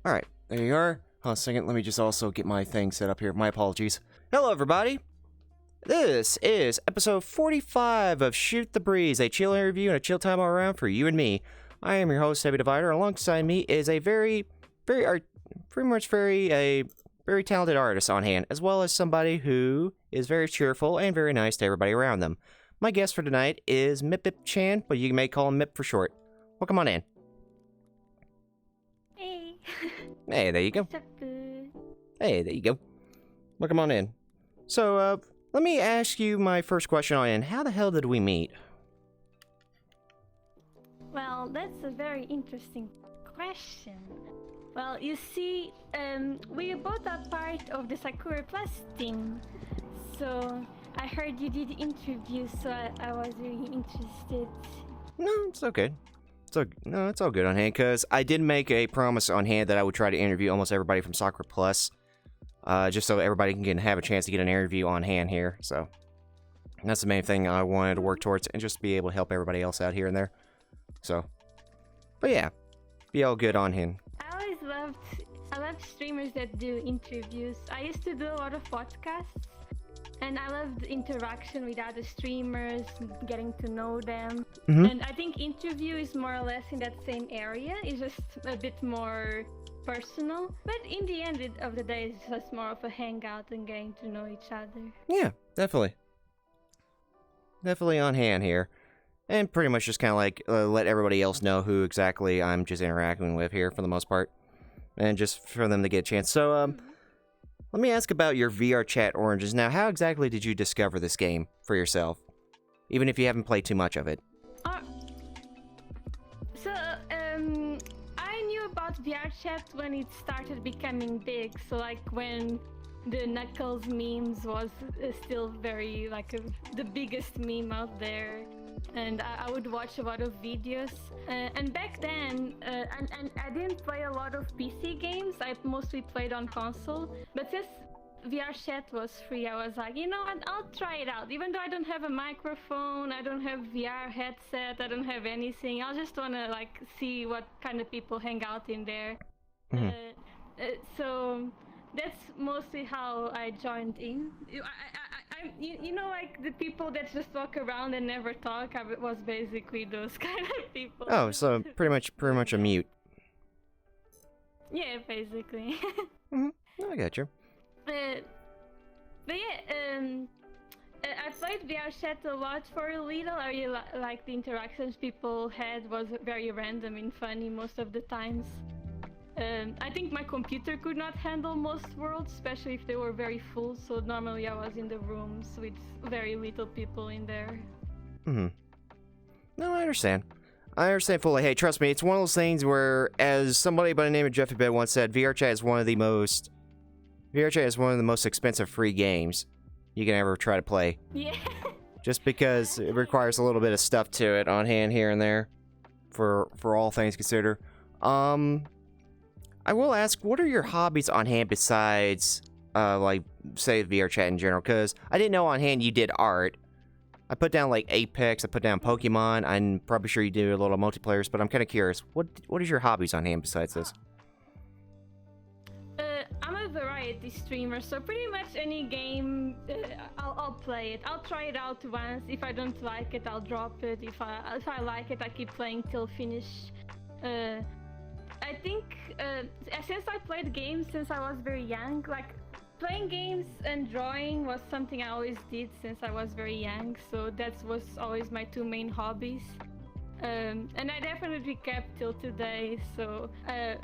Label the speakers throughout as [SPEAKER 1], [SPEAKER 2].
[SPEAKER 1] Alright, there you are. Hold on a second, let me just also get my thing set up here. My apologies. Hello, everybody! This is episode 45 of Shoot the Breeze, a chill interview and a chill time all around for you and me. I am your host, HeavyDivider. Alongside me is a very talented artist on hand, as well as somebody who is very cheerful and very nice to everybody around them. My guest for tonight is MipMipChan, but you may call him Mip for short. Welcome on in.
[SPEAKER 2] Hey.
[SPEAKER 1] Hey, there you go.
[SPEAKER 2] What's up, boo?
[SPEAKER 1] Hey, there you go. Welcome on in. So, let me ask you my first question on in. How the hell did we meet?
[SPEAKER 2] Well, that's a very interesting question. Well, you see, we both are part of the Sakura Plus team. So, I heard you did interviews, so I was really interested.
[SPEAKER 1] No, it's okay. It's all good on hand, because I did make a promise on hand that I would try to interview almost everybody from Sakura Plus. Just so everybody can have a chance to get an interview on hand here, so. And that's the main thing I wanted to work towards, and just be able to help everybody else out here and there. So. But yeah, be all good on hand.
[SPEAKER 2] I love streamers that do interviews. I used to do a lot of podcasts, and I loved interaction with other streamers, getting to know them. And I think interview is more or less in that same area. It's just a bit more personal, but in the end of the day, it's just more of a hangout and getting to know each other.
[SPEAKER 1] Yeah, definitely. Definitely on hand here. And pretty much just kind of like let everybody else know who exactly I'm just interacting with here for the most part. And just for them to get a chance. So, let me ask about your VRChat Oranges. Now, how exactly did you discover this game for yourself? Even if you haven't played too much of it.
[SPEAKER 2] I knew about VRChat when it started becoming big. So like when the Knuckles memes was still very the biggest meme out there. And I would watch a lot of videos. And back then, and I didn't play a lot of PC games. I mostly played on console. But since VRChat was free, I was like, you know what, I'll try it out. Even though I don't have a microphone, I don't have VR headset, I don't have anything. I just want to see what kind of people hang out in there. So that's mostly how I joined in. You know, like the people that just walk around and never talk. I was basically those kind of people.
[SPEAKER 1] Oh, so pretty much a mute.
[SPEAKER 2] Yeah, basically.
[SPEAKER 1] I got you.
[SPEAKER 2] But yeah, I played VRChat a lot for a little. I really like the interactions people had was very random and funny most of the times. I think my computer could not handle most worlds, especially if they were very full, so normally I was in the rooms with very little people in there.
[SPEAKER 1] No, I understand. I understand fully. Hey, trust me, it's one of those things where, as somebody by the name of Jeffy Bed once said, VRChat is one of the most expensive free games you can ever try to play.
[SPEAKER 2] Yeah.
[SPEAKER 1] Just because it requires a little bit of stuff to it on hand here and there, for all things considered. I will ask, what are your hobbies on hand besides, say VRChat in general? Because I didn't know on hand you did art. I put down, Apex, I put down Pokemon. I'm probably sure you do a little multiplayers, but I'm kind of curious. What is your hobbies on hand besides this?
[SPEAKER 2] I'm a variety streamer, so pretty much any game, I'll play it. I'll try it out once. If I don't like it, I'll drop it. If I like it, I keep playing till finish. I think since I played games since I was very young, playing games and drawing was something I always did since I was very young, so that was always my two main hobbies. And I definitely kept till today, so I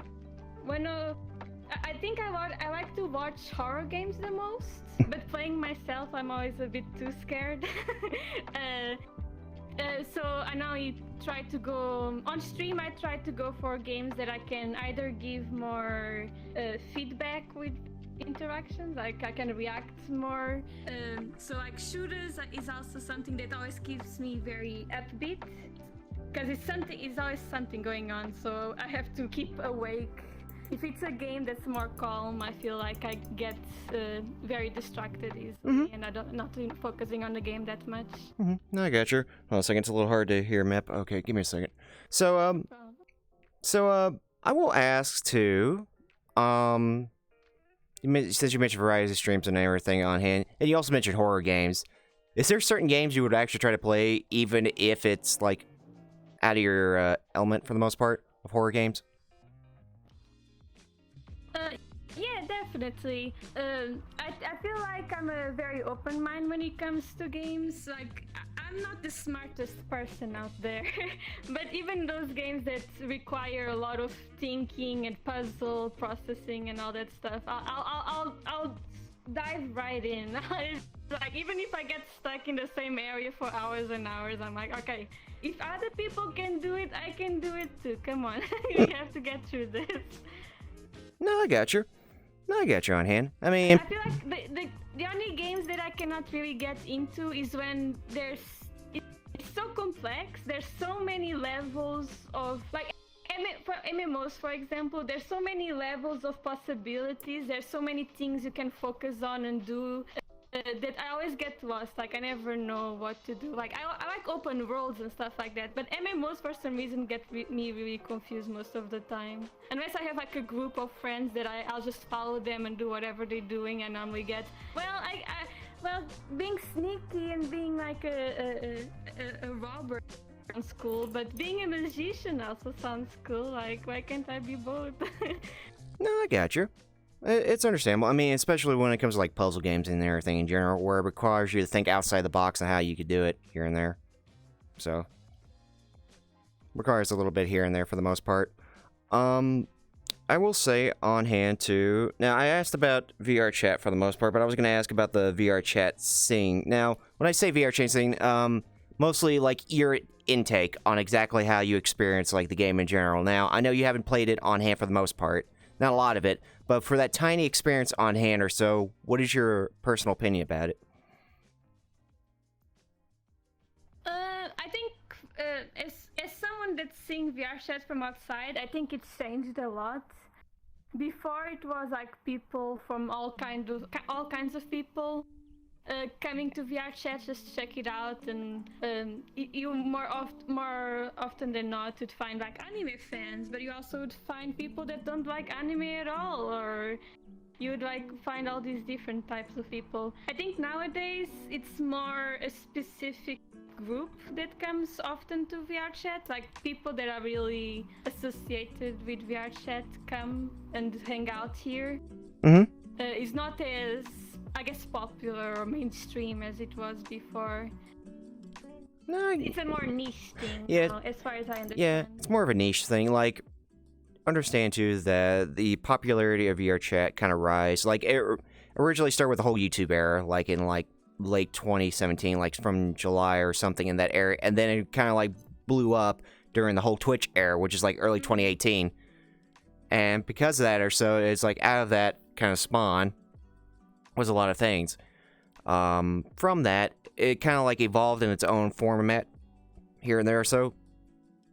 [SPEAKER 2] think I like to watch horror games the most, but playing myself I'm always a bit too scared. So I now try to go on stream. I try to go for games that I can either give more feedback with interactions, I can react more. So shooters is also something that always keeps me very upbeat, because it's always something going on. So I have to keep awake. If it's a game that's more calm, I feel like I get very distracted easily, and I'm not really focusing on the game that much.
[SPEAKER 1] No, I got you. Hold on a second, it's a little hard to hear, Mip. Okay, give me a second. So, I will ask too, Since you mentioned variety of streams and everything on hand, and you also mentioned horror games, is there certain games you would actually try to play, even if it's like out of your element for the most part of horror games?
[SPEAKER 2] Yeah, definitely. I feel like I'm a very open mind when it comes to games. Like, I'm not the smartest person out there, but even those games that require a lot of thinking and puzzle processing and all that stuff, I'll dive right in. Like, even if I get stuck in the same area for hours and hours, I'm like, okay, if other people can do it, I can do it too. Come on, we have to get through this.
[SPEAKER 1] No, I got you. On hand. I mean,
[SPEAKER 2] I feel like the only games that I cannot really get into is when it's so complex. There's so many levels of, like, for MMOs, for example, there's so many levels of possibilities. There's so many things you can focus on and do that I always get lost. Like, I never know what to do. Like, I like open worlds and stuff like that, but MMOs for some reason get me really confused most of the time. Unless I have like a group of friends that I'll just follow them and do whatever they're doing, and normally get, well, being sneaky and being like a robber sounds cool, but being a magician also sounds cool. Like, why can't I be both?
[SPEAKER 1] no, I got you. It's understandable. I mean, especially when it comes to like puzzle games and everything in general, where it requires you to think outside the box on how you could do it here and there. So, requires a little bit here and there for the most part. I will say on hand too. Now, I asked about VRChat for the most part, but I was going to ask about the VRChat Scene. Now, when I say VRChat Scene, mostly like your intake on exactly how you experience like the game in general. Now, I know you haven't played it on hand for the most part, not a lot of it, but for that tiny experience on hand or so, what is your personal opinion about it?
[SPEAKER 2] I think as someone that's seeing VRChat from outside, I think it's changed a lot. Before it was like people from all kinds of people coming to VRChat just to check it out, and you more often than not would find like anime fans, but you also would find people that don't like anime at all, or you would like find all these different types of people. I think nowadays it's more a specific group that comes often to VRChat, like people that are really associated with VRChat come and hang out here.
[SPEAKER 1] Mm-hmm.
[SPEAKER 2] It's not as, I guess, popular or mainstream as it was before.
[SPEAKER 1] No,
[SPEAKER 2] It's a more niche thing,
[SPEAKER 1] yeah,
[SPEAKER 2] now, as far as I understand.
[SPEAKER 1] yeah, it's more of a niche thing. Like, understand too that the popularity of VRChat kind of rise. Like, it originally started with the whole YouTube era, like in like late 2017, like from July or something in that area, and then it kind of like blew up during the whole Twitch era, which is like early 2018. And because of that or so, it's like out of that kind of spawn was a lot of things. From that, it kind of like evolved in its own format here and there. So,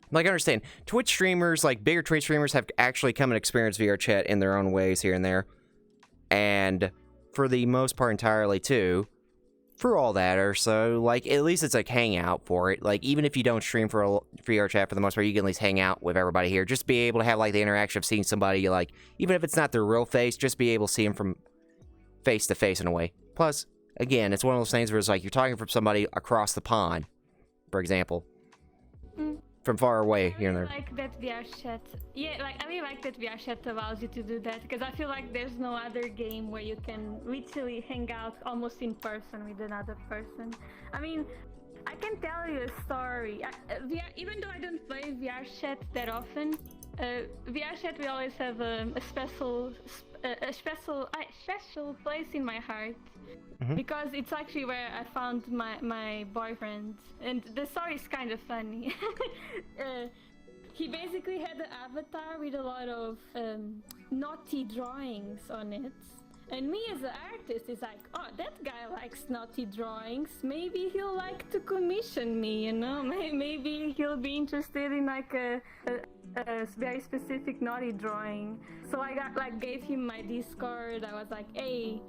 [SPEAKER 1] like, I understand Twitch streamers, like bigger Twitch streamers, have actually come and experienced VRChat in their own ways here and there, and for the most part, entirely too. For all that or so, like, at least it's like hangout for it. Like, even if you don't stream for VRChat for the most part, you can at least hang out with everybody here. Just be able to have like the interaction of seeing somebody, like, even if it's not their real face, just be able to see them from face to face in a way. Plus, again, it's one of those things where it's like you're talking from somebody across the pond, for example. From far away here and there.
[SPEAKER 2] I really like that VRChat. Yeah, like, I really like that VRChat allows you to do that, because I feel like there's no other game where you can literally hang out almost in person with another person. I mean, I can tell you a story. Even though I don't play VRChat that often, VRChat will always have a special place in my heart.
[SPEAKER 1] Mm-hmm.
[SPEAKER 2] Because it's actually where I found my boyfriend, and the story is kind of funny. He basically had an avatar with a lot of naughty drawings on it, and me as an artist is like, oh, that guy likes naughty drawings, maybe he'll like to commission me, you know? Maybe he'll be interested in like a very specific naughty drawing. So I gave him my Discord. I was like, hey,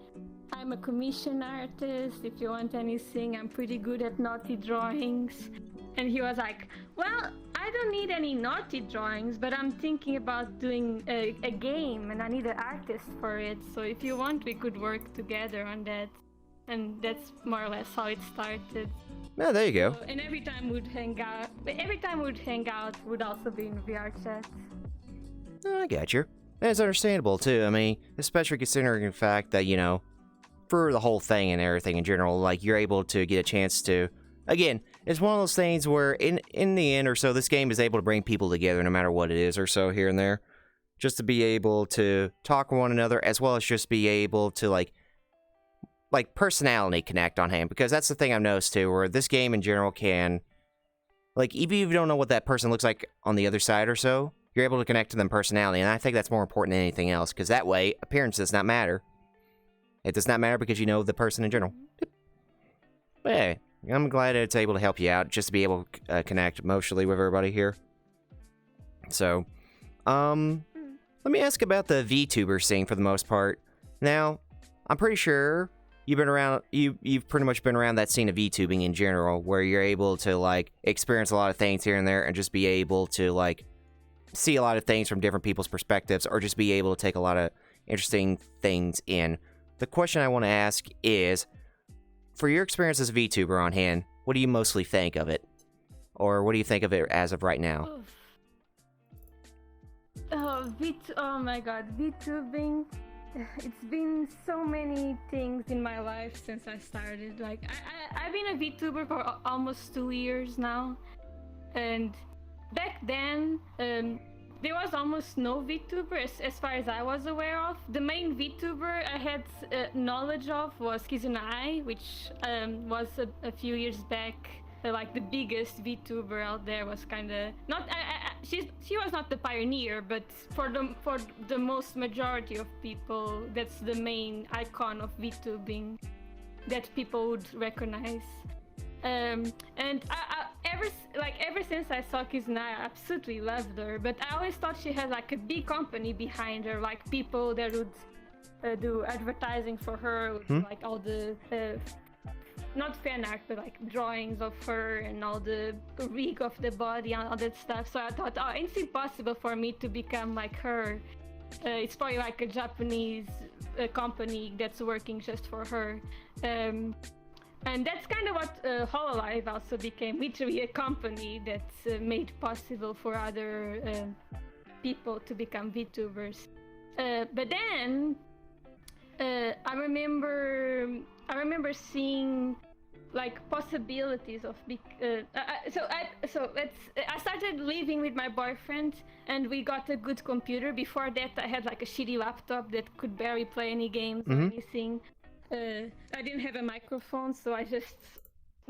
[SPEAKER 2] I'm a commission artist. If you want anything, I'm pretty good at naughty drawings. And he was like, well, I don't need any naughty drawings, but I'm thinking about doing a game and I need an artist for it. So if you want, we could work together on that. And that's more or less how it started.
[SPEAKER 1] No, there you go.
[SPEAKER 2] And every time we'd hang out would also be in VRChat.
[SPEAKER 1] Oh, I got you. That's understandable, too. I mean, especially considering the fact that, you know, for the whole thing and everything in general, like, you're able to get a chance to... Again, it's one of those things where, in the end or so, this game is able to bring people together no matter what it is or so here and there. Just to be able to talk with one another, as well as just be able to, like personality connect on hand. Because that's the thing I've noticed, too, where this game in general can... Like, even if you don't know what that person looks like on the other side or so, you're able to connect to them personality, and I think that's more important than anything else, because that way, appearance does not matter. It does not matter because you know the person in general. But hey, I'm glad it's able to help you out, just to be able to connect emotionally with everybody here. So, let me ask about the VTuber scene for the most part. Now, I'm pretty sure you've been around, you've pretty much been around that scene of VTubing in general, where you're able to, like, experience a lot of things here and there, and just be able to, like, see a lot of things from different people's perspectives, or just be able to take a lot of interesting things in. The question I want to ask is, for your experience as a VTuber on hand, what do you mostly think of it? Or what do you think of it as of right now?
[SPEAKER 2] Oh my god, VTubing. It's been so many things in my life since I started. Like, I've been a VTuber for almost 2 years now. And back then, there was almost no VTuber as far as I was aware of. The main VTuber I had knowledge of was Kizunai, which was a few years back. Like the biggest VTuber out there was kind of not. She was not the pioneer, but for the most majority of people, that's the main icon of VTubing that people would recognize. And ever since I saw Kizuna, I absolutely loved her. But I always thought she had like a big company behind her, like people that would do advertising for her, with like all the not fan art, but like drawings of her and all the rig of the body and all that stuff. So I thought, oh, it's impossible for me to become like her. It's probably like a Japanese company that's working just for her. And that's kind of what Hololive also became, literally a company that's made possible for other people to become VTubers. But then I remember seeing like possibilities of I started living with my boyfriend and we got a good computer. Before that I had like a shitty laptop that could barely play any games or anything. I didn't have a microphone, so I just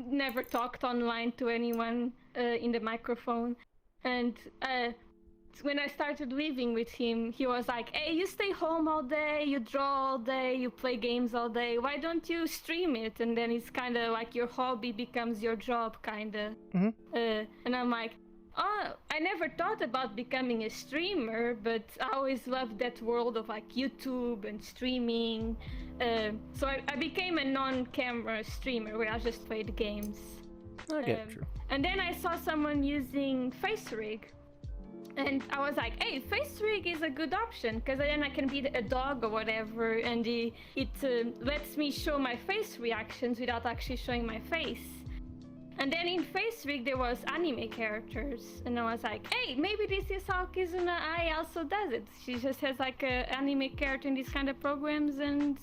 [SPEAKER 2] never talked online to anyone in the microphone. And when I started living with him, he was like, hey, you stay home all day, you draw all day, you play games all day, why don't you stream it? And then it's kind of like your hobby becomes your job, kind of. And I'm like, oh, I never thought about becoming a streamer, but I always loved that world of like YouTube and streaming. So I became a non-camera streamer where I just played games.
[SPEAKER 1] Okay, true.
[SPEAKER 2] And then I saw someone using FaceRig. And I was like, hey, FaceRig is a good option, because then I can be a dog or whatever, and it lets me show my face reactions without actually showing my face. And then in FaceRig there was anime characters, and I was like, hey, maybe this is how Kizuna Ai also does it. She just has like an anime character in these kind of programs, and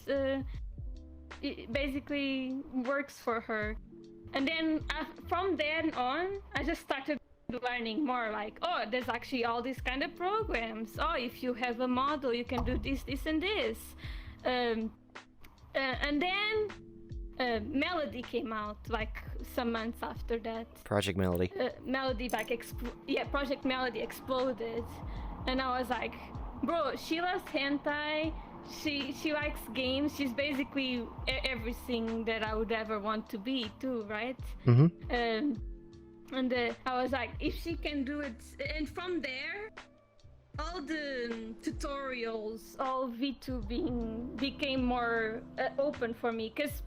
[SPEAKER 2] it basically works for her. And then from then on, I just started learning more, like, oh, there's actually all these kind of programs. Oh, if you have a model, you can do this, this, and this. And then Melody came out like some months after that.
[SPEAKER 1] Project Melody.
[SPEAKER 2] Melody, like, Project Melody exploded, and I was like, bro, she loves hentai. She likes games. She's basically everything that I would ever want to be too, right? And I was like, if she can do it, and from there, all the tutorials, all VTubing became more open for me. Because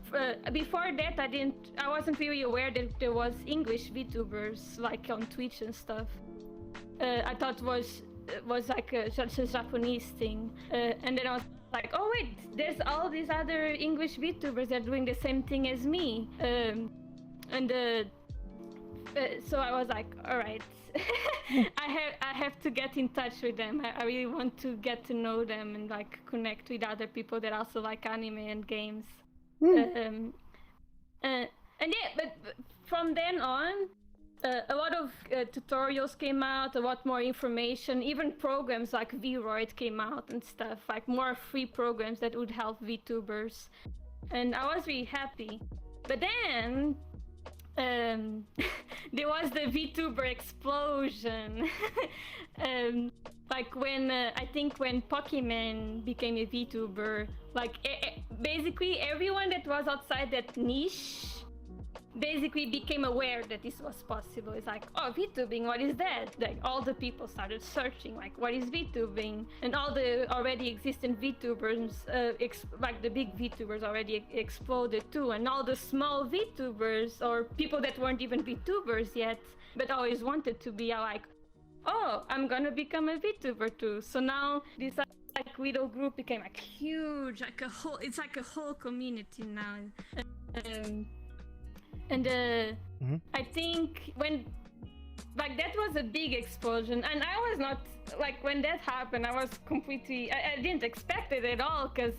[SPEAKER 2] before that, I wasn't really aware that there was English VTubers like on Twitch and stuff. I thought was like such a Japanese thing, and then I was like, oh wait, there's all these other English VTubers that are doing the same thing as me, so I was like, all right, I have to get in touch with them. I really want to get to know them and like connect with other people that also like anime and games. And yeah, but from then on, a lot of tutorials came out, a lot more information, even programs like VRChat came out and stuff, like more free programs that would help VTubers. And I was really happy. But then, there was the VTuber explosion. Like when, I think when Pokemon became a VTuber, like basically everyone that was outside that niche basically became aware that this was possible. It's like, oh, VTubing, what is that? Like all the people started searching, like, what is VTubing? And all the already existing VTubers, like the big VTubers already exploded too. And all the small VTubers or people that weren't even VTubers yet, but always wanted to be, are like, oh, I'm gonna become a VTuber too. So now this like little group became like huge, like it's like a whole community now. And I think when, like, that was a big explosion, and I was not, like, when that happened, I was completely, I didn't expect it at all, because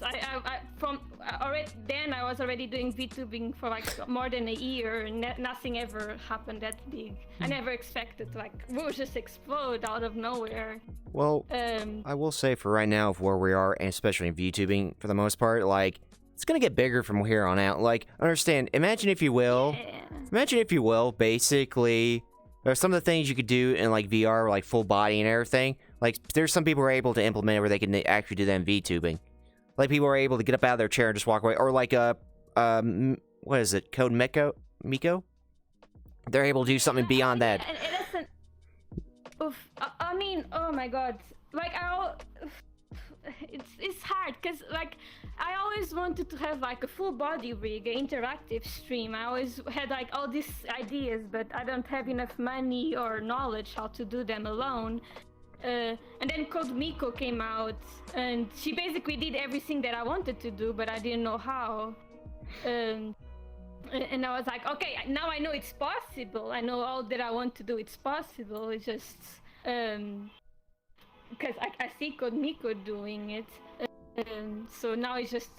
[SPEAKER 2] already then I was already doing VTubing for like more than a year, and nothing ever happened that big. I never expected, like, we'll just explode out of nowhere.
[SPEAKER 1] Well, I will say for right now, of where we are, and especially in VTubing, for the most part, like, it's gonna get bigger from here on out. Like, understand, imagine if you will, basically, there's some of the things you could do in, like, VR, like, full body and everything. Like, there's some people who are able to implement it where they can actually do that in VTubing. Like, people are able to get up out of their chair and just walk away. Or, like, what is it, Code Miko? They're able to do something beyond that.
[SPEAKER 2] And it isn't, I mean, oh my god. Like, it's hard, because, like, I always wanted to have, like, a full body rig, an interactive stream. I always had, like, all these ideas, but I don't have enough money or knowledge how to do them alone. And then Code Miko came out, and she basically did everything that I wanted to do, but I didn't know how. And I was like, okay, now I know it's possible. I know all that I want to do, it's possible. It's just, because I see Code Miko doing it. So now it's just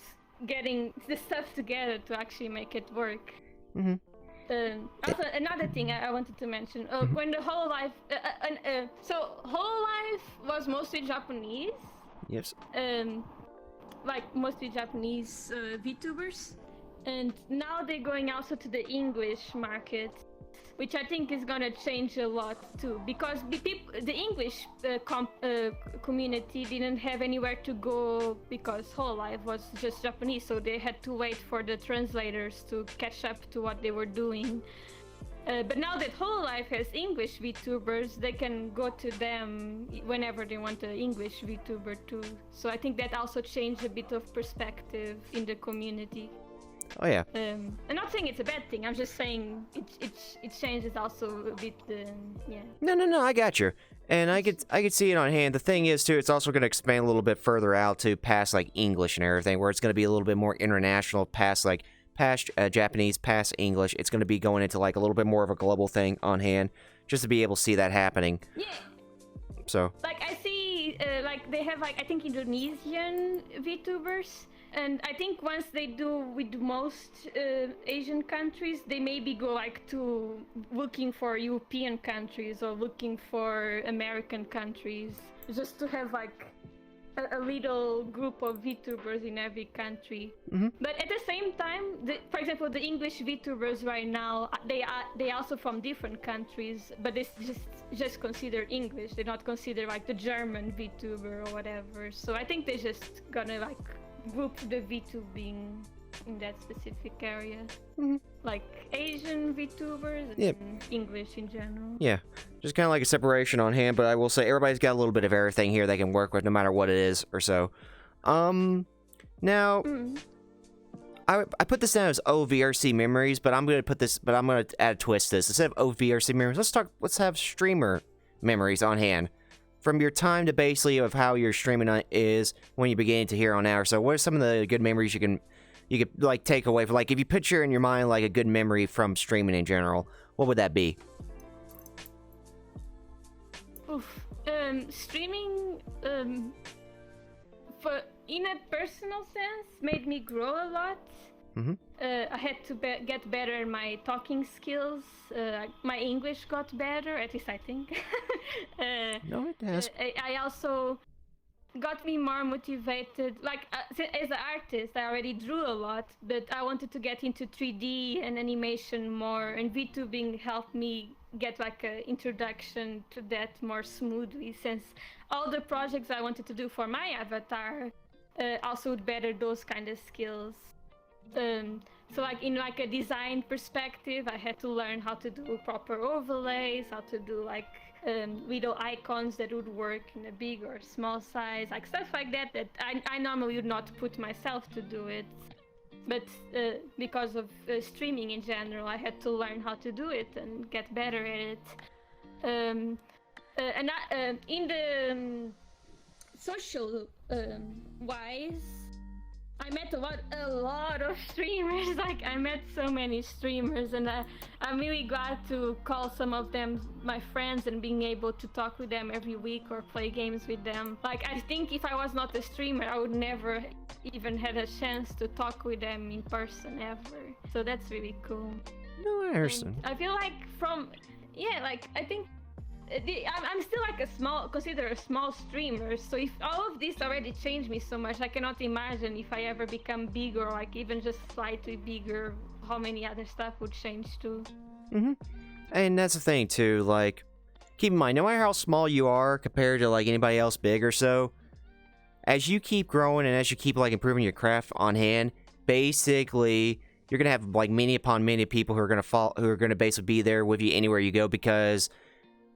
[SPEAKER 2] getting the stuff together to actually make it work. Also, another thing I wanted to mention, when the Hololive, so Hololive was mostly Japanese.
[SPEAKER 1] Yes.
[SPEAKER 2] Like mostly Japanese VTubers, and now they're going also to the English market, which I think is gonna change a lot too, because the English community didn't have anywhere to go because Hololive was just Japanese, so they had to wait for the translators to catch up to what they were doing. But now that Hololive has English VTubers, they can go to them whenever they want an English VTuber too. So I think that also changed a bit of perspective in the community.
[SPEAKER 1] Oh yeah.
[SPEAKER 2] I'm not saying it's a bad thing. I'm just saying it changes also a bit. Yeah.
[SPEAKER 1] No. I got you, and I could see it on hand. The thing is too, it's also going to expand a little bit further out to past like English and everything, where it's going to be a little bit more international, past Japanese, past English. It's going to be going into like a little bit more of a global thing on hand, just to be able to see that happening.
[SPEAKER 2] Yeah.
[SPEAKER 1] So.
[SPEAKER 2] Like I see, like they have like I think Indonesian VTubers. And I think once they do with most Asian countries, they maybe go like to looking for European countries or looking for American countries, just to have like a little group of VTubers in every country. But at the same time, for example, the English VTubers right now, they also from different countries, but they just consider English. They not consider like the German VTuber or whatever. So I think they're just gonna like group the VTubing in that specific area. like Asian VTubers
[SPEAKER 1] Yep.
[SPEAKER 2] and English in general.
[SPEAKER 1] Yeah, just kind of like a separation on hand, but I will say everybody's got a little bit of everything here they can work with, no matter what it is or so. Now, I put this down as VRC memories, but I'm gonna add a twist to this. Instead of VRC memories, let's have streamer memories on hand. From your time to basically of how your streaming is when you begin to here on out. So what are some of the good memories you could like take away from, like, if you picture in your mind like a good memory from streaming in general, what would that be?
[SPEAKER 2] Oof. Streaming, for in a personal sense, made me grow a lot. I had to get better in my talking skills. My English got better, at least I think.
[SPEAKER 1] No, it has.
[SPEAKER 2] I also got me more motivated. Like, as an artist, I already drew a lot, but I wanted to get into 3D and animation more, and VTubing helped me get like an introduction to that more smoothly, since all the projects I wanted to do for my avatar also would better those kind of skills. So like in like a design perspective, I had to learn how to do proper overlays, how to do like little icons that would work in a big or small size, like stuff like that I normally would not put myself to do it. But because of streaming in general, I had to learn how to do it and get better at it. In the social wise, I met a lot of streamers. Like, I met so many streamers, and I'm really glad to call some of them my friends and being able to talk with them every week or play games with them. Like, I think if I was not a streamer, I would never even had a chance to talk with them in person ever. So that's really cool.
[SPEAKER 1] No, I understand.
[SPEAKER 2] I feel like I think I'm still like considered a small streamer, so if all of this already changed me so much, I cannot imagine if I ever become bigger, or like even just slightly bigger, how many other stuff would change too.
[SPEAKER 1] And that's the thing too, like, keep in mind, no matter how small you are compared to like anybody else big or so, as you keep growing and as you keep like improving your craft on hand, basically you're gonna have like many upon many people who are gonna basically be there with you anywhere you go, because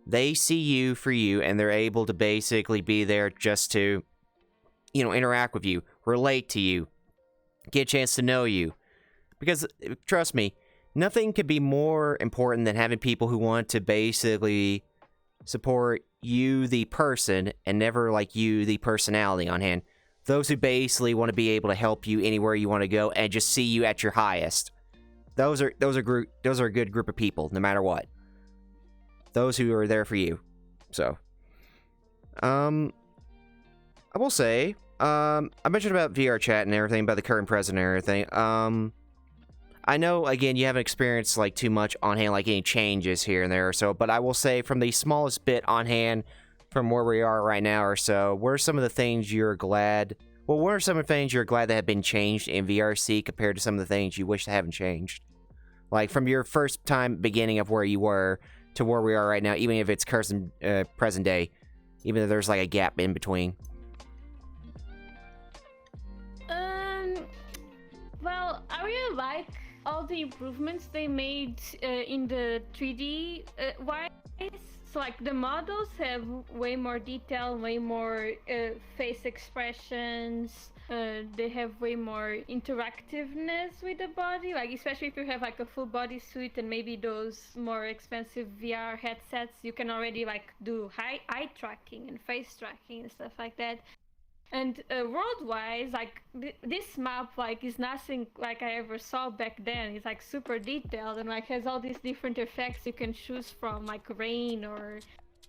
[SPEAKER 1] they see you for you, and they're able to basically be there just to, interact with you, relate to you, get a chance to know you. Because, trust me, nothing could be more important than having people who want to basically support you, the person, and never like you, the personality on hand. Those who basically want to be able to help you anywhere you want to go and just see you at your highest. Those are a good group of people, no matter what. Those who are there for you. So, I will say, I mentioned about VRChat and everything, about the current present and everything. I know, again, you haven't experienced like too much on hand, like any changes here and there or so, but I will say from the smallest bit on hand from where we are right now or so, what are some of the things you're glad that have been changed in VRC compared to some of the things you wish that haven't changed? Like, from your first time beginning of where you were to where we are right now, even if it's present day, even though there's like a gap in between.
[SPEAKER 2] Well, I really like all the improvements they made in the 3D wise. So like the models have way more detail, way more face expressions. They have way more interactiveness with the body, like especially if you have like a full body suit and maybe those more expensive VR headsets, you can already like do eye tracking and face tracking and stuff like that. And world-wise, like this map like is nothing like I ever saw back then. It's like super detailed and like has all these different effects you can choose from, like rain or.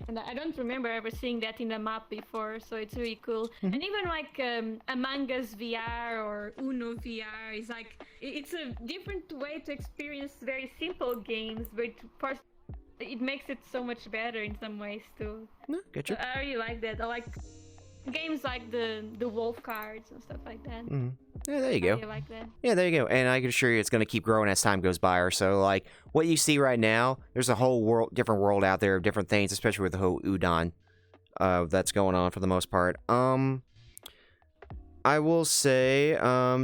[SPEAKER 2] And I don't remember ever seeing that in the map before, so it's really cool. And even like Among Us VR or Uno VR is like, it's a different way to experience very simple games, but it makes it so much better in some ways too.
[SPEAKER 1] Get you.
[SPEAKER 2] I really like that. I like games like the wolf cards and stuff like that.
[SPEAKER 1] Yeah, there you go.
[SPEAKER 2] I like that.
[SPEAKER 1] Yeah, there you go. And I can assure you it's going to keep growing as time goes by or so. Like, what you see right now, there's a whole different world out there of different things, especially with the whole Udon that's going on for the most part. I will say,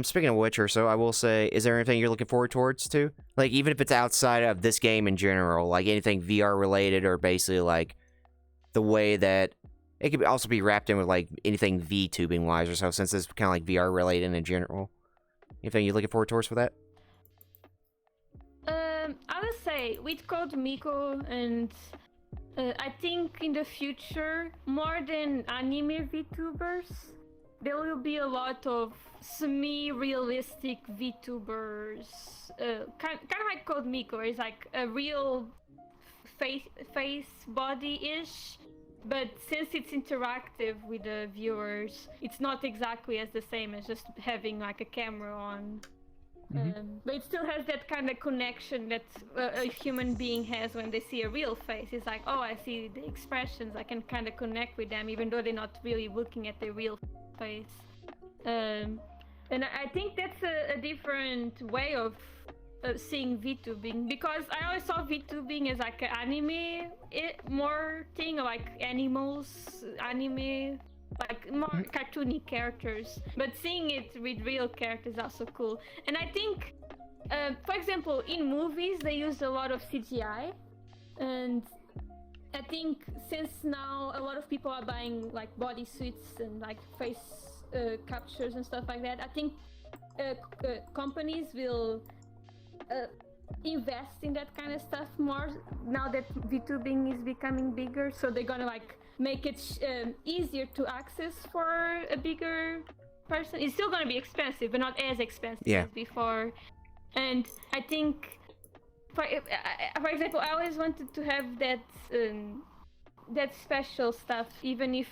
[SPEAKER 1] speaking of which, or so, I will say, is there anything you're looking forward towards too? Like, even if it's outside of this game in general, like anything VR related, or basically like the way that it could also be wrapped in with like anything VTubing wise or so, since it's kind of like VR related in general. Anything you're looking forward towards for that?
[SPEAKER 2] I would say with Code Miko, and I think in the future, more than anime VTubers, there will be a lot of semi-realistic VTubers, kind of like Code Miko. It's like a real face body-ish, but since it's interactive with the viewers, it's not exactly as the same as just having like a camera on. But it still has that kind of connection that a human being has when they see a real face. It's like, oh, I see the expressions, I can kind of connect with them even though they're not really looking at the real face. And I think that's a different way of seeing VTubing, because I always saw VTubing as like an anime more thing, like animals, anime, like more cartoony characters, but seeing it with real characters is also cool. And I think, for example, in movies they use a lot of CGI, and I think since now a lot of people are buying like bodysuits and like face captures and stuff like that, I think companies will invest in that kind of stuff more now that VTubing is becoming bigger, so they're gonna like make it easier to access for a bigger person. It's still gonna be expensive, but not as expensive as before. And I think, for example, I always wanted to have that that special stuff. Even if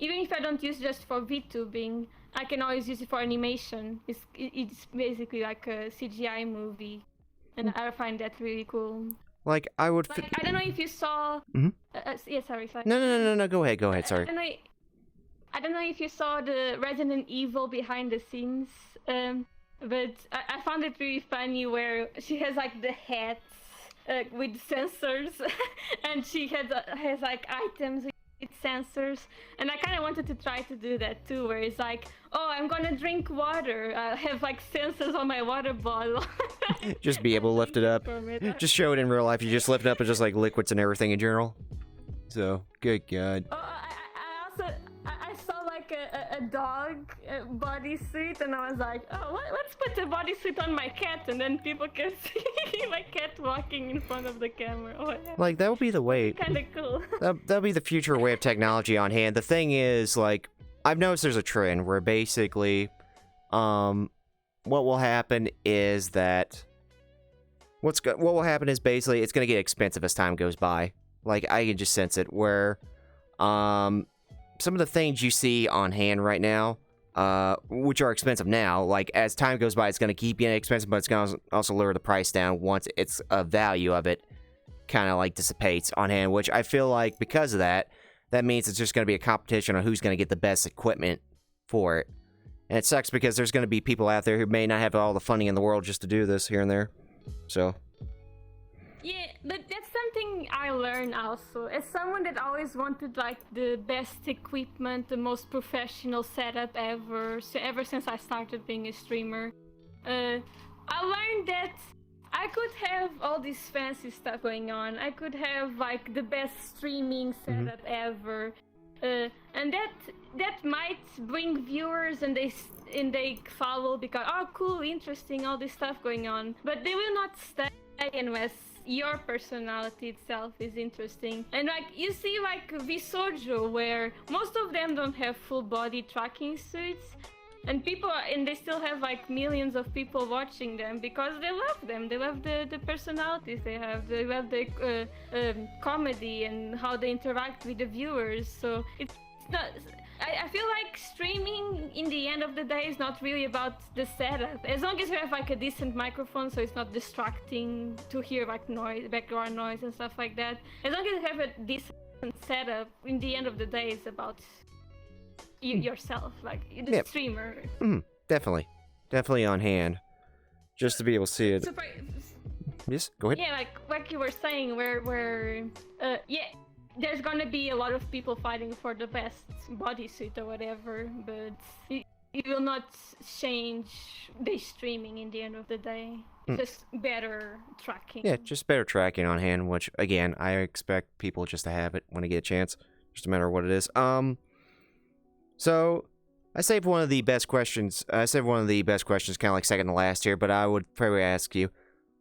[SPEAKER 2] I don't use it just for VTubing, I can always use it for animation. It's basically like a CGI movie, and I find that really cool.
[SPEAKER 1] Like, I would...
[SPEAKER 2] Like, I don't know if you saw... yeah, sorry.
[SPEAKER 1] No, go ahead, sorry.
[SPEAKER 2] I don't know if you saw the Resident Evil behind the scenes, but I found it really funny where she has, like, the hats with sensors, and she has like, items with sensors, and I kind of wanted to try to do that too, where it's like, oh, I'm gonna drink water, I have like sensors on my water bottle.
[SPEAKER 1] Just be able to lift it up. Just show it in real life. You just lift it up and just like liquids and everything in general. So, good God.
[SPEAKER 2] Oh, I saw like a dog bodysuit, and I was like, oh, let's put a bodysuit on my cat, and then people can see my cat walking in front of the camera. Oh, yeah.
[SPEAKER 1] Like, that would be the way.
[SPEAKER 2] Kind of cool.
[SPEAKER 1] That'll be the future way of technology on hand. The thing is, like, I've noticed there's a trend where basically, what will happen is that what will happen is basically it's gonna get expensive as time goes by. Like, I can just sense it where, some of the things you see on hand right now, which are expensive now, like, as time goes by, it's gonna keep getting expensive, but it's gonna also lower the price down once it's a value of it kind of like dissipates on hand, which I feel like because of that means it's just going to be a competition on who's going to get the best equipment for it. And it sucks because there's going to be people out there who may not have all the funding in the world just to do this here and there. So.
[SPEAKER 2] Yeah, but that's something I learned also. As someone that always wanted like the best equipment, the most professional setup ever, so ever since I started being a streamer, I learned that I could have all this fancy stuff going on. I could have like the best streaming setup ever, and that might bring viewers, and they follow because, oh, cool, interesting, all this stuff going on. But they will not stay unless your personality itself is interesting. And like you see like VSojo, where most of them don't have full body tracking suits, and they still have like millions of people watching them because they love them. They love the personalities they have. They love the comedy and how they interact with the viewers. So it's not. I feel like streaming in the end of the day is not really about the setup. As long as you have like a decent microphone, so it's not distracting to hear like noise, background noise and stuff like that. As long as you have a decent setup, in the end of the day, it's about yourself, like the streamer.
[SPEAKER 1] Definitely on hand, just to be able to see it. Yes, go ahead.
[SPEAKER 2] Yeah, like you were saying, where there's gonna be a lot of people fighting for the best bodysuit or whatever, but it will not change the streaming in the end of the day. It's just better tracking.
[SPEAKER 1] Yeah, just better tracking on hand, which, again, I expect people just to have it when they get a chance. Just a matter of what it is. So, I saved one of the best questions. Kind of like second to last here, but I would probably ask you,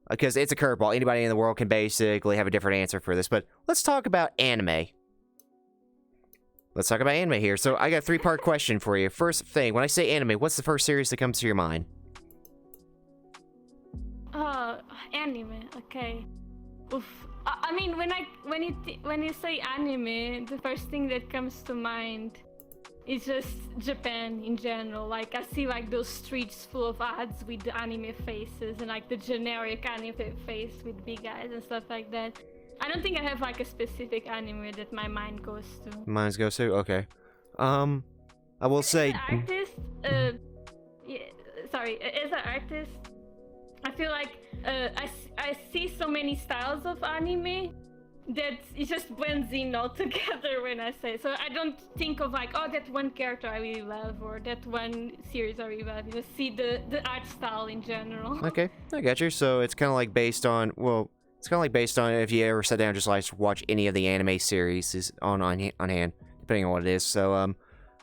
[SPEAKER 1] because it's a curveball. Anybody in the world can basically have a different answer for this, but let's talk about anime. Let's talk about anime here. So, I got a 3-part question for you. First thing, when I say anime, what's the first series that comes to your mind?
[SPEAKER 2] Anime. Okay. Oof. I mean, when you say anime, the first thing that comes to mind is just Japan in general. Like, I see like those streets full of ads with the anime faces and like the generic anime face with big eyes and stuff like that. I don't think I have like a specific anime that my mind goes to.
[SPEAKER 1] Mine goes to? Okay. I will say...
[SPEAKER 2] As an artist, as an artist, I feel like I see so many styles of anime that it just blends in all together when I say. So I don't think of like, oh, that one character I really love or that one series I really love. You just see the art style in general.
[SPEAKER 1] Okay, I got you. So it's kind of like based on, well, it's kind of like based on if you ever sat down and just like watch any of the anime series on hand, depending on what it is. So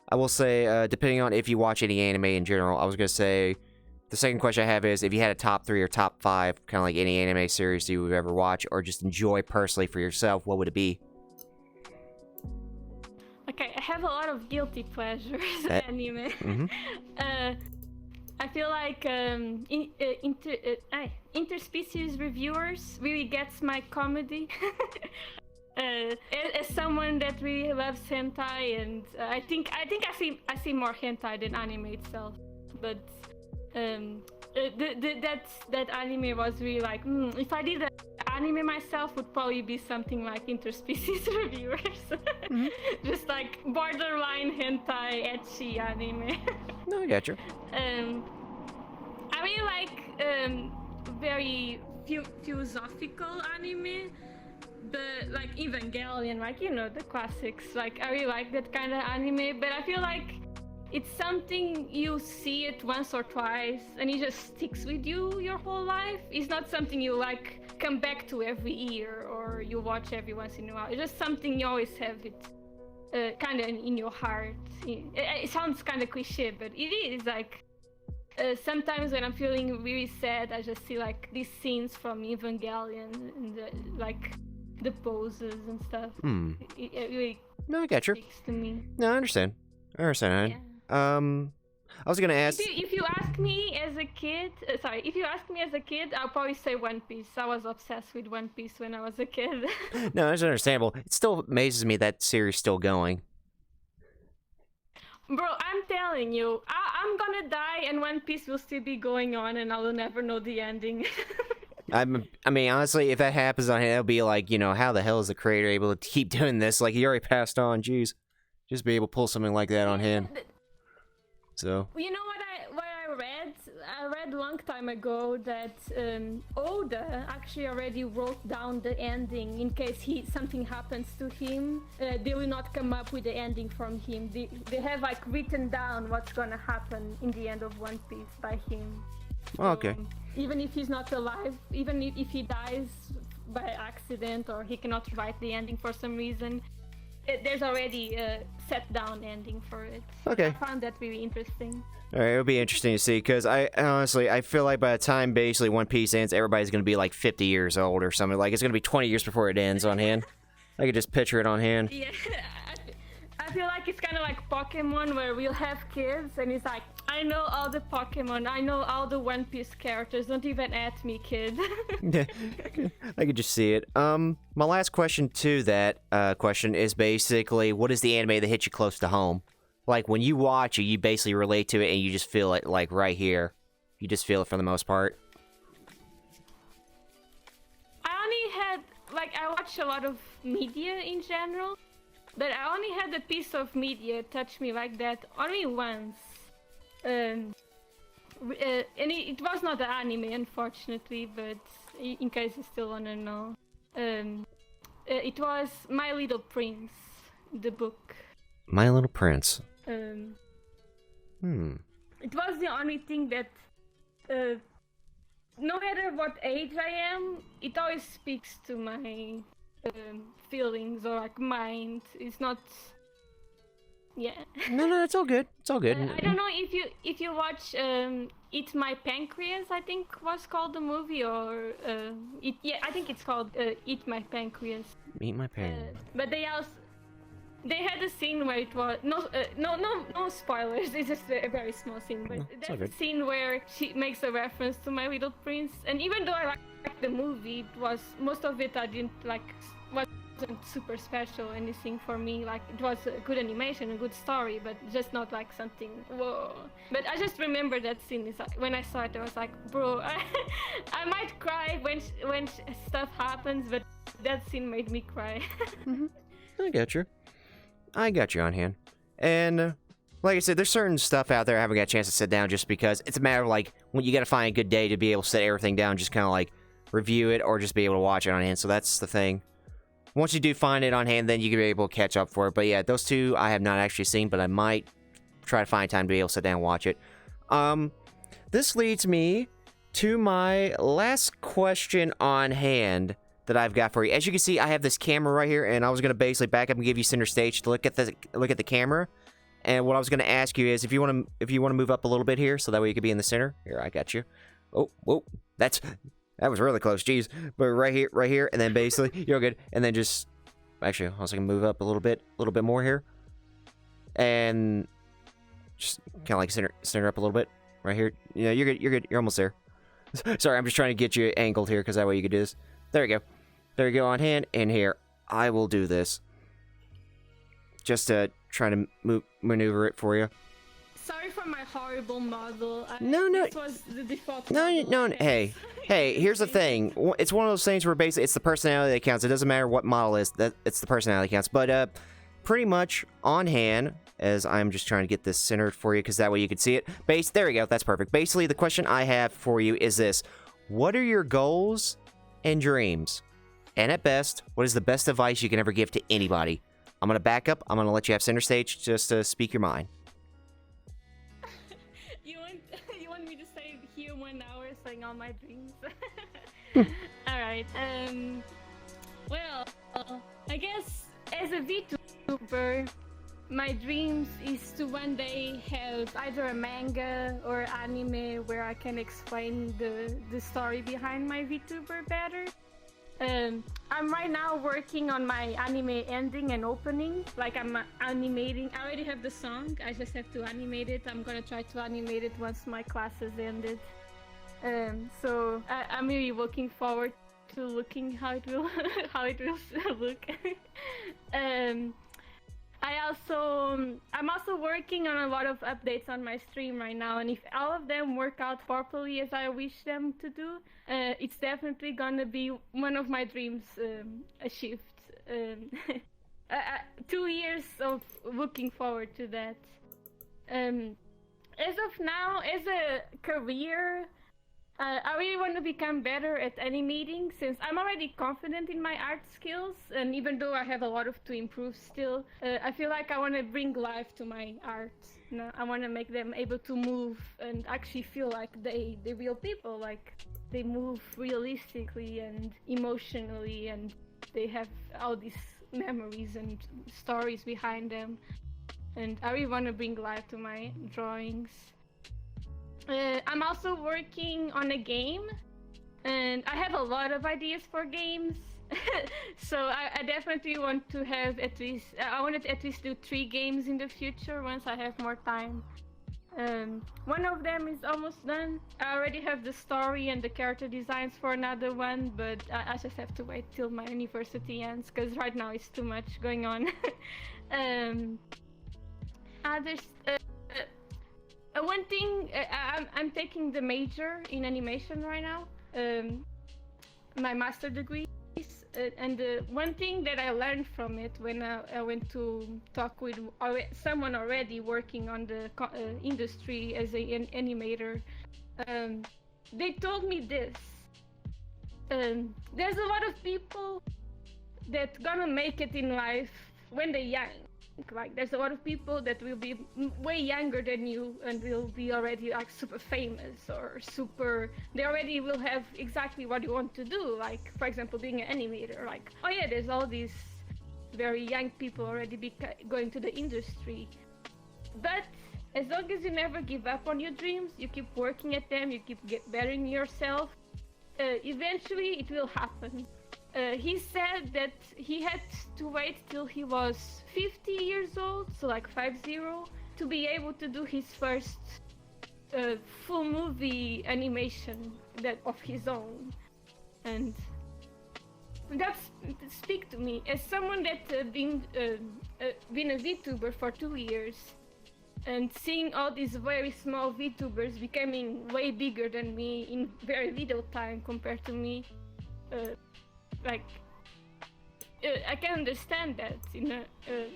[SPEAKER 1] I will say, depending on if you watch any anime in general, I was gonna say. The second question I have is, if you had a top 3 or top 5, kind of like any anime series you would ever watch or just enjoy personally for yourself, what would it be?
[SPEAKER 2] Okay, I have a lot of guilty pleasures in anime.
[SPEAKER 1] Mm-hmm.
[SPEAKER 2] I feel like interspecies reviewers really gets my comedy. As someone that really loves hentai, and I think I see more hentai than anime itself, but. That anime was really like, if I did an anime myself, would probably be something like interspecies reviewers. Mm-hmm. Just like borderline hentai ecchi anime.
[SPEAKER 1] No, I got you.
[SPEAKER 2] I really like very philosophical anime, but like Evangelion, like, you know, the classics. Like, I really like that kind of anime, but I feel like it's something you see it once or twice and it just sticks with you your whole life. It's not something you like come back to every year or you watch every once in a while. It's just something you always have it kind of in your heart. It sounds kind of cliche, but it is like sometimes when I'm feeling really sad, I just see like these scenes from Evangelion and like the poses and stuff. It really
[SPEAKER 1] no, I got you.
[SPEAKER 2] speaks to me.
[SPEAKER 1] No, I understand. Yeah. I was gonna ask.
[SPEAKER 2] If you ask me as a kid, I'll probably say One Piece. I was obsessed with One Piece when I was a kid.
[SPEAKER 1] No, that's understandable. It still amazes me that series still going.
[SPEAKER 2] Bro, I'm telling you, I'm gonna die and One Piece will still be going on and I will never know the ending.
[SPEAKER 1] I mean, honestly, if that happens on him, it'll be like, you know, how the hell is the creator able to keep doing this? Like, he already passed on, jeez. Just be able to pull something like that on hand. So.
[SPEAKER 2] You know what I read? I read a long time ago that Oda actually already wrote down the ending in case something happens to him. They will not come up with the ending from him. They have like written down what's gonna happen in the end of One Piece by him.
[SPEAKER 1] Oh, okay.
[SPEAKER 2] Even if he's not alive, even if he dies by accident or he cannot write the ending for some reason, there's already a set down ending for it.
[SPEAKER 1] Okay.
[SPEAKER 2] I found that really interesting.
[SPEAKER 1] Alright, it'll be interesting to see, because I feel like by the time basically One Piece ends, everybody's going to be like 50 years old or something. Like, it's going to be 20 years before it ends on hand. I could just picture it on hand.
[SPEAKER 2] Yeah, I feel like it's kind of like Pokemon, where we'll have kids and it's like, I know all the Pokemon, I know all the One Piece characters, don't even at me, kid.
[SPEAKER 1] I could just see it. My last question to that question is basically, what is the anime that hits you close to home? Like, when you watch it, you basically relate to it and you just feel it, like, right here. You just feel it for the most part.
[SPEAKER 2] I watch a lot of media in general, but I only had a piece of media touch me like that only once. And it was not an anime, unfortunately, but in case you still want to know. It was My Little Prince, the book.
[SPEAKER 1] My Little Prince.
[SPEAKER 2] it was the only thing that, no matter what age I am, it always speaks to my feelings or like mind. It's not. Yeah.
[SPEAKER 1] No, it's all good. It's all good.
[SPEAKER 2] I don't know if you watch Eat My Pancreas, I think was called the movie, or I think it's called Eat My Pancreas.
[SPEAKER 1] Eat My Pancreas.
[SPEAKER 2] But they had a scene where it was no spoilers. It's just a very small scene, but there's a scene where she makes a reference to My Little Prince, and even though I liked the movie, it was most of it I didn't like. Wasn't super special anything for me. Like, it was a good animation, a good story, but just not like something whoa. But I just remember that scene. Is like, when I saw it, I was like, bro, I might cry when stuff happens, but that scene made me cry.
[SPEAKER 1] I got you on hand. And like I said, there's certain stuff out there I haven't got a chance to sit down just because it's a matter of like when you got to find a good day to be able to set everything down, just kind of like review it or just be able to watch it on hand. So that's the thing. Once you do find it on hand, then you can be able to catch up for it. But yeah, those two I have not actually seen, but I might try to find time to be able to sit down and watch it. This leads me to my last question on hand that I've got for you. As you can see, I have this camera right here, and I was going to basically back up and give you center stage to look at the camera. And what I was going to ask you is if you want to move up a little bit here, so that way you could be in the center. Here, I got you. Oh, whoa, that was really close, jeez. But right here, and then basically, you're good. And then just, actually, I was going to move up a little bit more here. And just kind of like center up a little bit, right here. You know, you're good, you're almost there. Sorry, I'm just trying to get you angled here, because that way you could do this. There you go, on hand, and here. I will do this. Just to try to maneuver it for you.
[SPEAKER 2] Sorry for my horrible model.
[SPEAKER 1] No.
[SPEAKER 2] This was the default.
[SPEAKER 1] No. Hey, here's the thing. It's one of those things where basically it's the personality that counts. It doesn't matter what model it is. It's the personality that counts. But pretty much on hand, as I'm just trying to get this centered for you, because that way you can see it. There we go. That's perfect. Basically, the question I have for you is this: what are your goals and dreams? And at best, what is the best advice you can ever give to anybody? I'm gonna back up. I'm gonna let you have center stage just to speak your mind.
[SPEAKER 2] You want me to stay here 1 hour saying all my dreams? All right. Well, I guess as a VTuber, my dreams is to one day have either a manga or anime where I can explain the story behind my VTuber better. I'm right now working on my anime ending and opening. Like, I'm animating. I already have the song. I just have to animate it. I'm gonna try to animate it once my class has ended. So I'm really looking forward to looking how it will look. I'm also working on a lot of updates on my stream right now, and if all of them work out properly as I wish them to do, it's definitely gonna be one of my dreams achieved. 2 years of looking forward to that. As of now, as a career, I really want to become better at animating, since I'm already confident in my art skills, and even though I have a lot to improve still, I feel like I want to bring life to my art. You know, I want to make them able to move and actually feel like they're real people, like they move realistically and emotionally, and they have all these memories and stories behind them. And I really want to bring life to my drawings. I'm also working on a game, and I have a lot of ideas for games. So I definitely want to have I want to at least do 3 games in the future once I have more time. One of them is almost done. I already have the story and the character designs for another one, but I just have to wait till my university ends, because right now it's too much going on. One thing, I'm taking the major in animation right now, my master degree, and one thing that I learned from it when I went to talk with someone already working on the industry as an animator, they told me this: there's a lot of people that gonna make it in life when they're young, Like there's a lot of people that will be way younger than you and will be already like super famous or super. They already will have exactly what you want to do. Like for example, being an animator. Like oh yeah, there's all these very young people already going to the industry. But as long as you never give up on your dreams, you keep working at them, you keep bettering yourself. Eventually, it will happen. He said that he had to wait till he was 50 years old, so like 50, to be able to do his first full movie animation of his own. And that's speak to me as someone that been a VTuber for 2 years and seeing all these very small VTubers becoming way bigger than me in very little time compared to me. I can understand that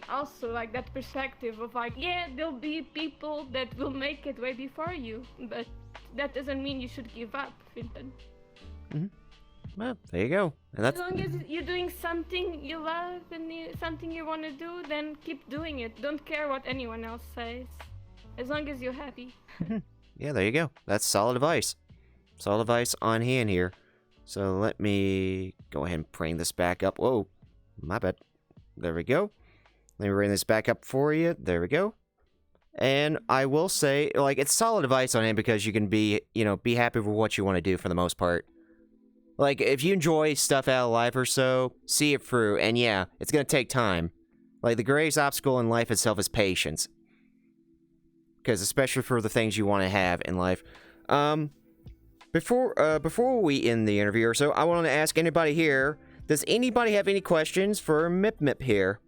[SPEAKER 2] also like that perspective of like yeah, there'll be people that will make it way before you, but that doesn't mean you should give up, Finton.
[SPEAKER 1] Mm-hmm. Well, there you go. And that's...
[SPEAKER 2] As long as you're doing something you love and something you want to do, then keep doing it. Don't care what anyone else says, as long as you're happy.
[SPEAKER 1] Yeah, there you go. That's solid advice. Solid advice on hand here. So let me go ahead and bring this back up. Whoa, my bad. There we go. Let me bring this back up for you. There we go. And I will say, like, it's solid advice on hand because you can be happy with what you want to do for the most part. Like, if you enjoy stuff out of life or so, see it through. And yeah, it's going to take time. Like, the greatest obstacle in life itself is patience. Because especially for the things you want to have in life. Before we end the interview or so, I want to ask anybody here, does anybody have any questions for MipMip here?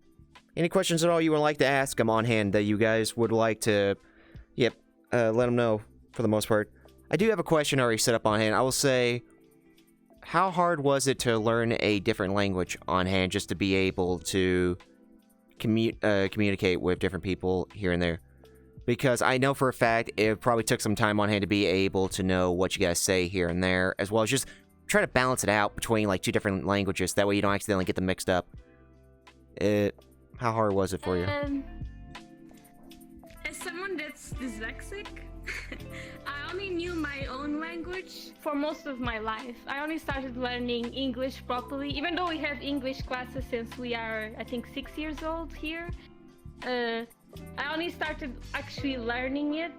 [SPEAKER 1] Any questions at all you would like to ask them on hand that you guys would like to, let them know for the most part? I do have a question already set up on hand. I will say, how hard was it to learn a different language on hand just to be able to communicate with different people here and there? Because I know for a fact it probably took some time on hand to be able to know what you guys say here and there, as well as just try to balance it out between like two different languages. That way you don't accidentally get them mixed up. How hard was it for you?
[SPEAKER 2] As someone that's dyslexic, I only knew my own language for most of my life. I only started learning English properly, even though we have English classes since we are, I think, 6 years old here. I only started actually learning it.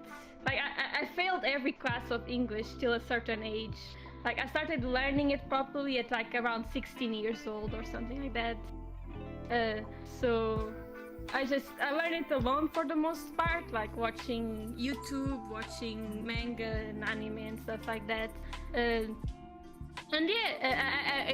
[SPEAKER 2] Like, I failed every class of English till a certain age. Like, I started learning it properly at like around 16 years old or something like that. So I learned it alone for the most part, like watching YouTube, watching manga and anime and stuff like that. And yeah,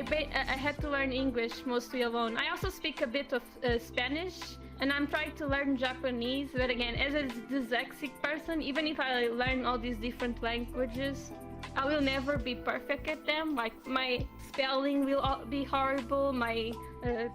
[SPEAKER 2] I had to learn English mostly alone. I also speak a bit of Spanish, and I'm trying to learn Japanese. But again, as a dyslexic person, even if I learn all these different languages, I will never be perfect at them. Like, my spelling will be horrible, my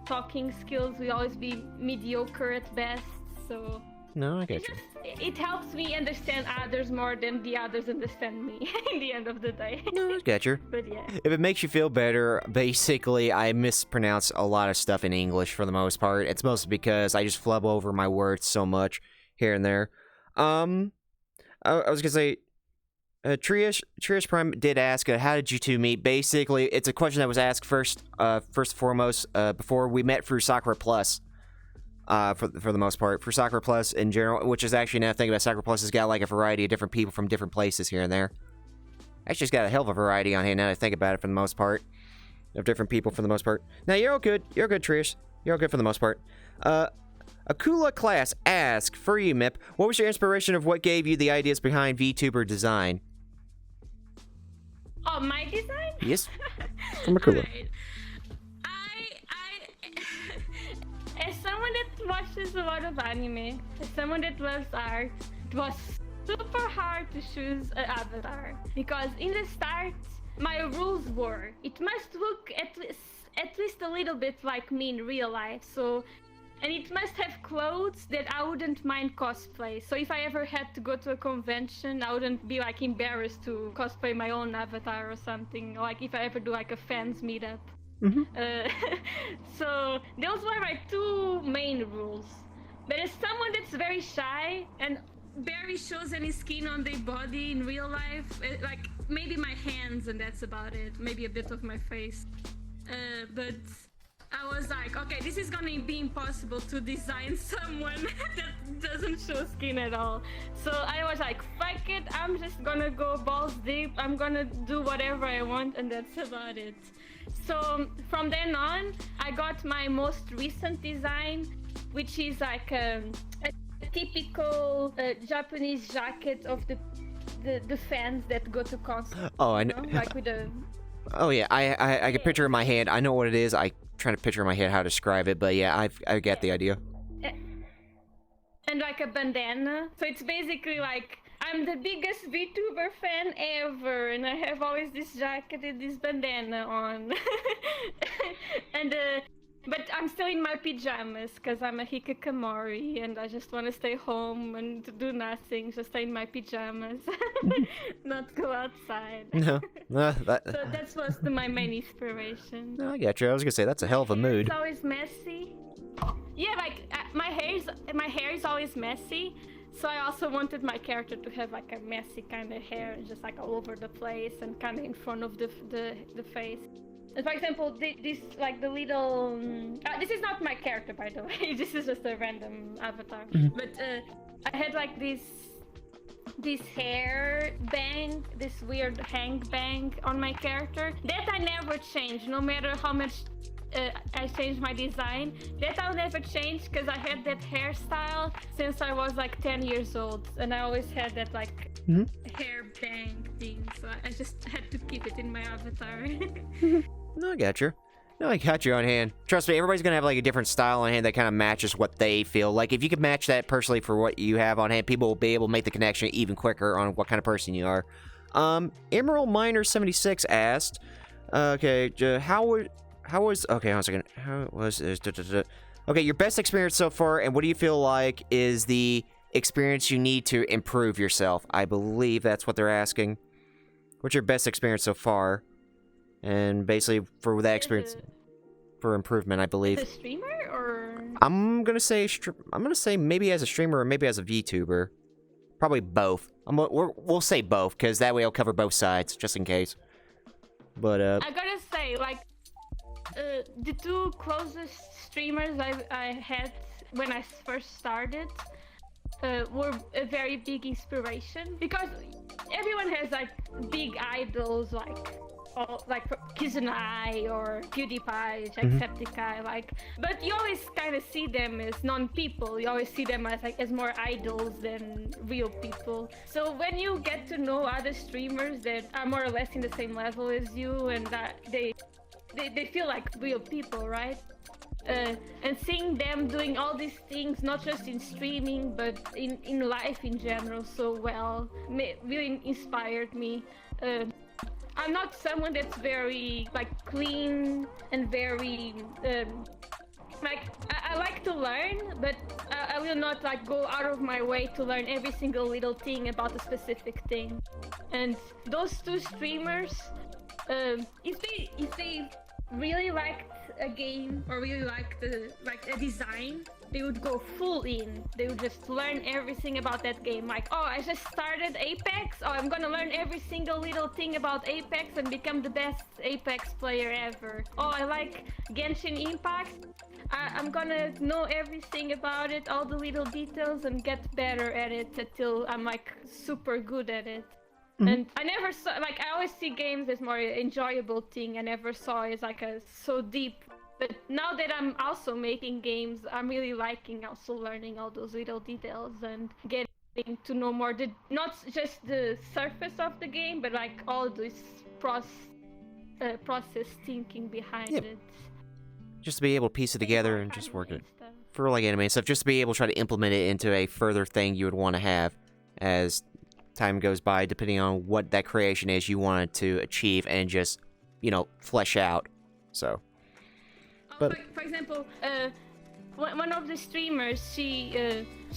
[SPEAKER 2] talking skills will always be mediocre at best, so...
[SPEAKER 1] No, I get you.
[SPEAKER 2] It helps me understand others more than the others understand me in the end of the day.
[SPEAKER 1] No, I get you.
[SPEAKER 2] But yeah.
[SPEAKER 1] If it makes you feel better, basically, I mispronounce a lot of stuff in English for the most part. It's mostly because I just flub over my words so much here and there. I was gonna say... Trish Prime did ask, how did you two meet? Basically, it's a question that was asked first and foremost, before we met through Sakura Plus, for the most part. For Sakura Plus in general, which is actually, now thinking about Sakura Plus, has got like a variety of different people from different places here and there. Actually, it's got a hell of a variety on here now that I think about it for the most part. Of different people for the most part. Now, you're all good. You're good, Trish. You're all good for the most part. Akula Class asked, for you, Mip, what was your inspiration of what gave you the ideas behind VTuber design?
[SPEAKER 2] Oh, my design?
[SPEAKER 1] Yes. From Akula.
[SPEAKER 2] Right. As someone that watches a lot of anime, as someone that loves art, it was super hard to choose an avatar. Because in the start, my rules were, it must look at least a little bit like me in real life. So... And it must have clothes that I wouldn't mind cosplay. So if I ever had to go to a convention, I wouldn't be like embarrassed to cosplay my own avatar or something. Like if I ever do like a fans meetup.
[SPEAKER 1] Mm-hmm.
[SPEAKER 2] So those were my two main rules. But as someone that's very shy and barely shows any skin on their body in real life, like maybe my hands and that's about it, maybe a bit of my face. But I was like, okay, this is gonna be impossible to design someone that doesn't show skin at all. So I was like, fuck it, I'm just gonna go balls deep, I'm gonna do whatever I want, and that's about it. So from then on, I got my most recent design, which is like a typical Japanese jacket of the fans that go to concert.
[SPEAKER 1] Oh, I know.
[SPEAKER 2] Like with a...
[SPEAKER 1] Oh yeah, I can picture in my head. I know what it is. I trying to picture in my head how to describe it, but yeah, I get the idea.
[SPEAKER 2] And like a bandana. So it's basically like I'm the biggest VTuber fan ever, and I have always this jacket and this bandana on. And but I'm still in my pajamas because I'm a hikikomori and I just want to stay home and do nothing, just stay in my pajamas, not go outside.
[SPEAKER 1] No, that.
[SPEAKER 2] So that was my main inspiration.
[SPEAKER 1] No, I get you. I was gonna say that's a hell of a mood.
[SPEAKER 2] It's always messy. Yeah, like my hair is always messy. So I also wanted my character to have like a messy kind of hair, just like all over the place and kind of in front of the face. And for example, this like the little... this is not my character, by the way. This is just a random avatar. But I had like this hair bang, this weird hang bang on my character. That I never changed, no matter how much I changed my design. That I'll never change because I had that hairstyle since I was like 10 years old. And I always had that like hair bang thing. So I just had to keep it in my avatar.
[SPEAKER 1] No, I got you. No, I got you on hand. Trust me, everybody's gonna have like a different style on hand that kind of matches what they feel. Like if you could match that personally for what you have on hand, people will be able to make the connection even quicker on what kind of person you are. Emerald Miner 76 asked, okay, how was okay, hold on a second. How was this? Okay, your best experience so far, and what do you feel like is the experience you need to improve yourself? I believe that's what they're asking. What's your best experience so far? And basically, for that experience, for improvement, I believe.
[SPEAKER 2] As a streamer, or
[SPEAKER 1] I'm gonna say maybe as a streamer or maybe as a VTuber. Probably both. We'll say both because that way I'll cover both sides just in case. But
[SPEAKER 2] I gotta say, like, the two closest streamers I had when I first started were a very big inspiration because everyone has like big idols like Kizunai or PewDiePie, Jacksepticeye, like, but you always kind of see them as non-people. You always see them as more idols than real people. So when you get to know other streamers that are more or less in the same level as you, and that they feel like real people, right? And seeing them doing all these things, not just in streaming, but in life in general so well, really inspired me. I'm not someone that's very like clean and very like I like to learn, but I will not like go out of my way to learn every single little thing about a specific thing. And those two streamers, if they really liked a game or really liked a design, they would go full in. They would just learn everything about that game. Like, oh, I just started Apex. Oh, I'm gonna learn every single little thing about Apex and become the best Apex player ever. Oh, I like Genshin Impact. I'm gonna know everything about it, all the little details, and get better at it until I'm like super good at it. And I never saw, like, I always see games as more enjoyable thing. I never saw it as like a so deep. But now that I'm also making games, I'm really liking also learning all those little details and getting to know more, not just the surface of the game, but like all this process thinking behind it.
[SPEAKER 1] Just to be able to piece it together and just work it. For like anime and stuff, just to be able to try to implement it into a further thing you would want to have as time goes by, depending on what that creation is you wanted to achieve and just, you know, flesh out. So... But
[SPEAKER 2] for example, one of the streamers, she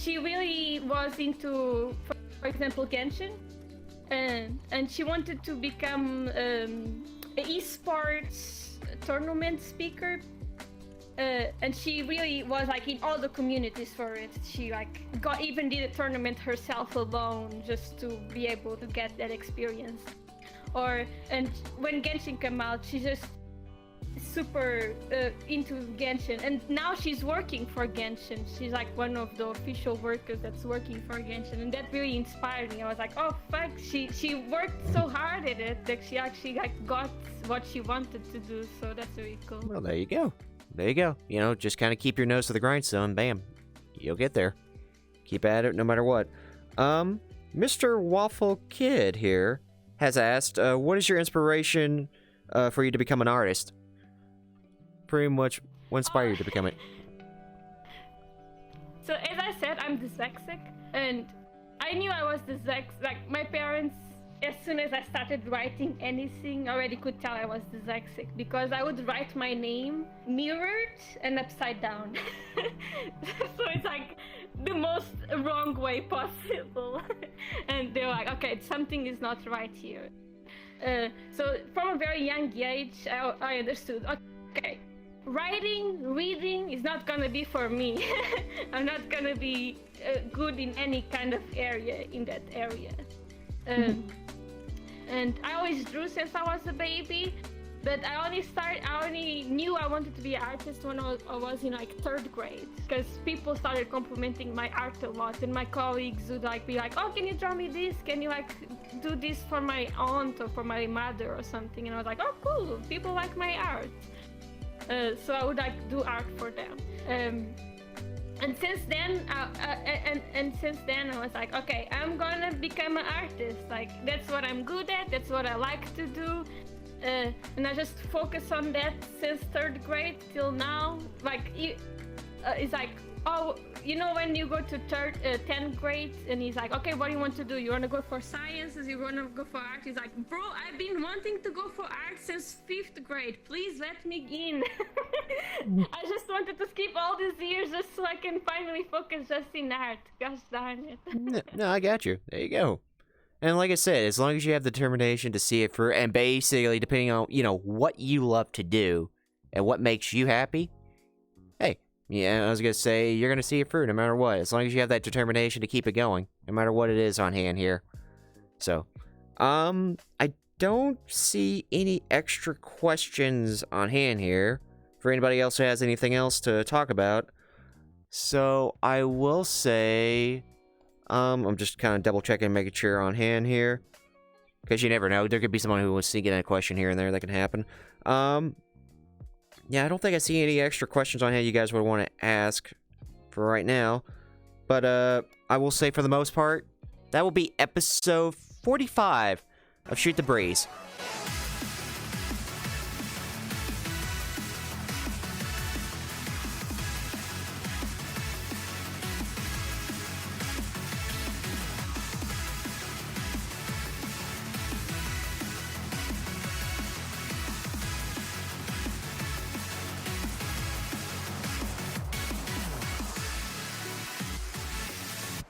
[SPEAKER 2] really was into, for example, Genshin, and she wanted to become an esports tournament speaker, And she really was like in all the communities for it. She like even did a tournament herself alone just to be able to get that experience. And when Genshin came out, she just super into Genshin, and now she's working for Genshin. She's like one of the official workers that's working for Genshin, and that really inspired me. I was like, oh fuck, she worked so hard at it that she actually like got what she wanted to do. So that's really cool.
[SPEAKER 1] Well, there you go. There you go. You know, just kind of keep your nose to the grindstone. Bam, you'll get there. Keep at it no matter what. Mr. Waffle Kid here has asked, what is your inspiration for you to become an artist? Pretty much what inspired you to become it?
[SPEAKER 2] So as I said, I'm dyslexic, and I knew I was dyslexic. Like my parents, as soon as I started writing anything, already could tell I was dyslexic because I would write my name mirrored and upside down. So it's like the most wrong way possible. And they're like, okay, something is not right here. So from a very young age, I understood, okay, reading is not gonna be for me. I'm not gonna be good in any kind of area in that area. And I always drew since I was a baby, but I only knew I wanted to be an artist when I was in like 3rd grade, because people started complimenting my art a lot, and my colleagues would like be like, oh, can you draw me this? Can you like do this for my aunt or for my mother or something? And I was like, oh cool, people like my art. So I would like do art for them. And since then, I was like, okay, I'm gonna become an artist. Like that's what I'm good at. That's what I like to do. And I just focus on that since 3rd grade till now. Like it's like, oh, you know, when you go to 10th grade and he's like, okay, what do you want to do? You want to go for sciences? You want to go for art? He's like, bro, I've been wanting to go for art since 5th grade. Please let me in. I just wanted to skip all these years just so I can finally focus just in art. Gosh darn it.
[SPEAKER 1] No, I got you. There you go. And like I said, as long as you have the determination to see it through, and basically depending on, you know, what you love to do and what makes you happy, hey, yeah, I was going to say, you're going to see it through no matter what, as long as you have that determination to keep it going, no matter what it is on hand here. So, I don't see any extra questions on hand here for anybody else who has anything else to talk about. So, I will say, I'm just kind of double checking, making sure on hand here, because you never know, there could be someone who was sneaking in a question here and there that can happen. Yeah, I don't think I see any extra questions on hand you guys would want to ask for right now. But, I will say for the most part, that will be episode 45 of Shoot the Breeze.